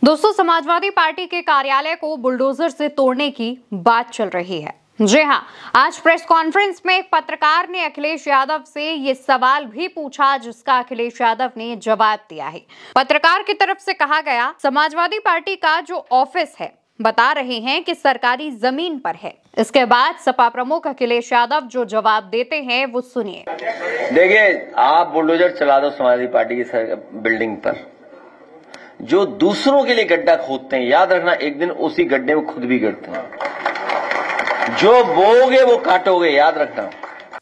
दोस्तों, समाजवादी पार्टी के कार्यालय को बुलडोजर से तोड़ने की बात चल रही है। जी हां, आज प्रेस कॉन्फ्रेंस में एक पत्रकार ने अखिलेश यादव से ये सवाल भी पूछा, जिसका अखिलेश यादव ने जवाब दिया है। पत्रकार की तरफ से कहा गया, समाजवादी पार्टी का जो ऑफिस है बता रहे हैं कि सरकारी जमीन पर है। इसके बाद सपा प्रमुख अखिलेश यादव जो जवाब देते हैं वो सुनिए। देखिए, आप बुलडोजर चला दो समाजवादी पार्टी की बिल्डिंग पर, जो दूसरों के लिए गड्ढा खोदते हैं, याद रखना एक दिन उसी गड्ढे में खुद भी गिरते हैं। जो बोओगे वो काटोगे, याद रखना।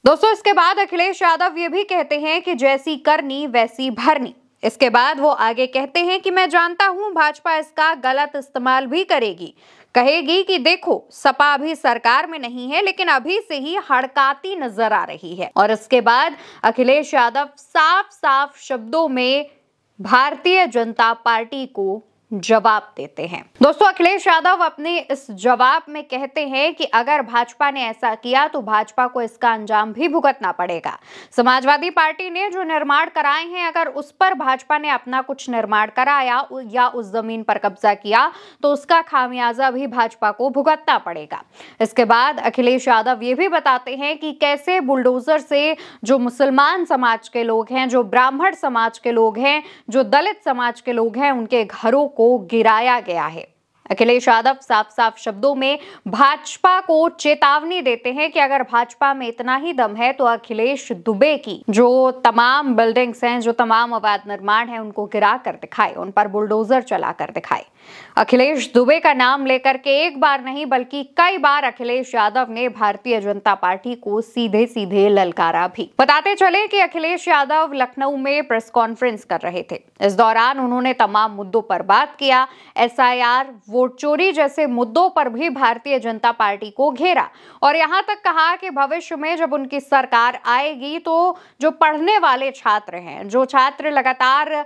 दोस्तों, इसके बाद अखिलेश यादव ये भी कहते हैं कि जैसी करनी वैसी भरनी। इसके बाद वो आगे कहते हैं कि मैं जानता हूं भाजपा इसका गलत इस्तेमाल भी करेगी, कहेगी कि देखो सपा अभी सरकार में नहीं है लेकिन अभी से ही हड़काती नजर आ रही है। और इसके बाद अखिलेश यादव साफ साफ शब्दों में भारतीय जनता पार्टी को जवाब देते हैं। दोस्तों, अखिलेश यादव अपने इस जवाब में कहते हैं कि अगर भाजपा ने ऐसा किया तो भाजपा को इसका अंजाम भी भुगतना पड़ेगा। समाजवादी पार्टी ने जो निर्माण कराए हैं, अगर उस पर भाजपा ने अपना कुछ निर्माण कराया या उस जमीन पर कब्जा किया तो उसका खामियाजा भी भाजपा को भुगतना पड़ेगा। इसके बाद अखिलेश यादव ये भी बताते हैं कि कैसे बुलडोजर से जो मुसलमान समाज के लोग हैं, जो ब्राह्मण समाज के लोग हैं, जो दलित समाज के लोग हैं, उनके घरों को गिराया गया है। अखिलेश यादव साफ साफ शब्दों में भाजपा को चेतावनी देते हैं कि अगर भाजपा में इतना ही दम है तो अखिलेश दुबे की जो तमाम बिल्डिंग्स हैं, जो तमाम अवैध निर्माण है, उनको गिरा कर दिखाए, उन पर बुलडोजर चला कर दिखाए। अखिलेश दुबे का नाम लेकर के एक बार नहीं बल्कि कई बार अखिलेश यादव ने भारतीय जनता पार्टी को सीधे सीधे ललकारा भी। बताते चले कि अखिलेश यादव लखनऊ में प्रेस कॉन्फ्रेंस कर रहे थे। इस दौरान उन्होंने तमाम मुद्दों पर बात किया। SIR, वोट चोरी जैसे मुद्दों पर भी भारतीय जनता पार्टी को घेरा और यहां तक कहा कि भविष्य में जब उनकी सरकार आएगी तो जो पढ़ने वाले छात्र हैं, जो छात्र लगातार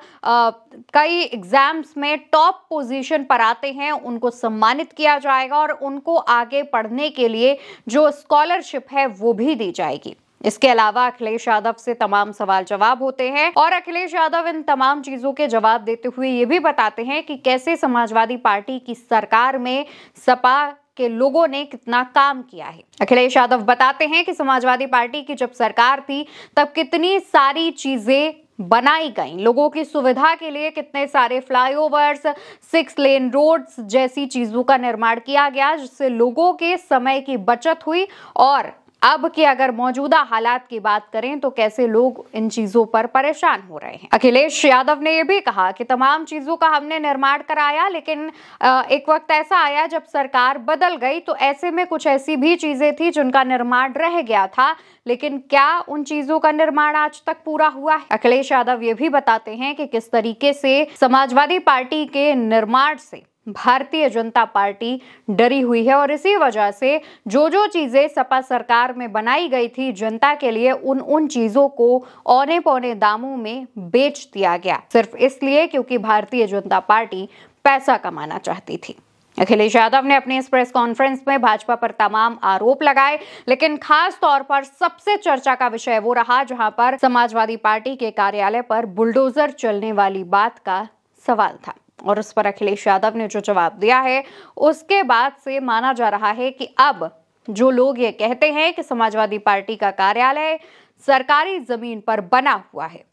कई एग्जाम्स में टॉप पोजीशन पर आते हैं, उनको सम्मानित किया जाएगा और उनको आगे पढ़ने के लिए जो स्कॉलरशिप है वो भी दी जाएगी। इसके अलावा अखिलेश यादव से तमाम सवाल जवाब होते हैं और अखिलेश यादव इन तमाम चीजों के जवाब देते हुए ये भी बताते हैं कि कैसे समाजवादी पार्टी की सरकार में सपा के लोगों ने कितना काम किया है। अखिलेश यादव बताते हैं कि समाजवादी पार्टी की जब सरकार थी तब कितनी सारी चीजें बनाई गई, लोगों की सुविधा के लिए कितने सारे फ्लाईओवर्स, 6 लेन रोड्स जैसी चीजों का निर्माण किया गया, जिससे लोगों के समय की बचत हुई। और अब की अगर मौजूदा हालात की बात करें तो कैसे लोग इन चीजों पर परेशान हो रहे हैं। अखिलेश यादव ने यह भी कहा कि तमाम चीजों का हमने निर्माण कराया, लेकिन एक वक्त ऐसा आया जब सरकार बदल गई तो ऐसे में कुछ ऐसी भी चीजें थी जिनका निर्माण रह गया था, लेकिन क्या उन चीजों का निर्माण आज तक पूरा हुआ है? अखिलेश यादव ये भी बताते हैं कि किस तरीके से समाजवादी पार्टी के निर्माण से भारतीय जनता पार्टी डरी हुई है और इसी वजह से जो चीजें सपा सरकार में बनाई गई थी जनता के लिए, उन चीजों को औने पौने दामों में बेच दिया गया, सिर्फ इसलिए क्योंकि भारतीय जनता पार्टी पैसा कमाना चाहती थी। अखिलेश यादव ने अपनी इस प्रेस कॉन्फ्रेंस में भाजपा पर तमाम आरोप लगाए, लेकिन खास तौर पर सबसे चर्चा का विषय वो रहा जहां पर समाजवादी पार्टी के कार्यालय पर बुलडोजर चलने वाली बात का सवाल था। और उस पर अखिलेश यादव ने जो जवाब दिया है, उसके बाद से माना जा रहा है कि अब जो लोग ये कहते हैं कि समाजवादी पार्टी का कार्यालय सरकारी जमीन पर बना हुआ है,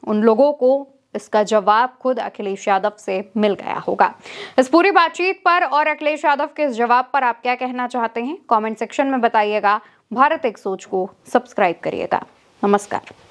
उन लोगों को इसका जवाब खुद अखिलेश यादव से मिल गया होगा। इस पूरी बातचीत पर और अखिलेश यादव के इस जवाब पर आप क्या कहना चाहते हैं, कमेंट सेक्शन में बताइएगा। भारत एक सोच को सब्सक्राइब करिएगा। नमस्कार।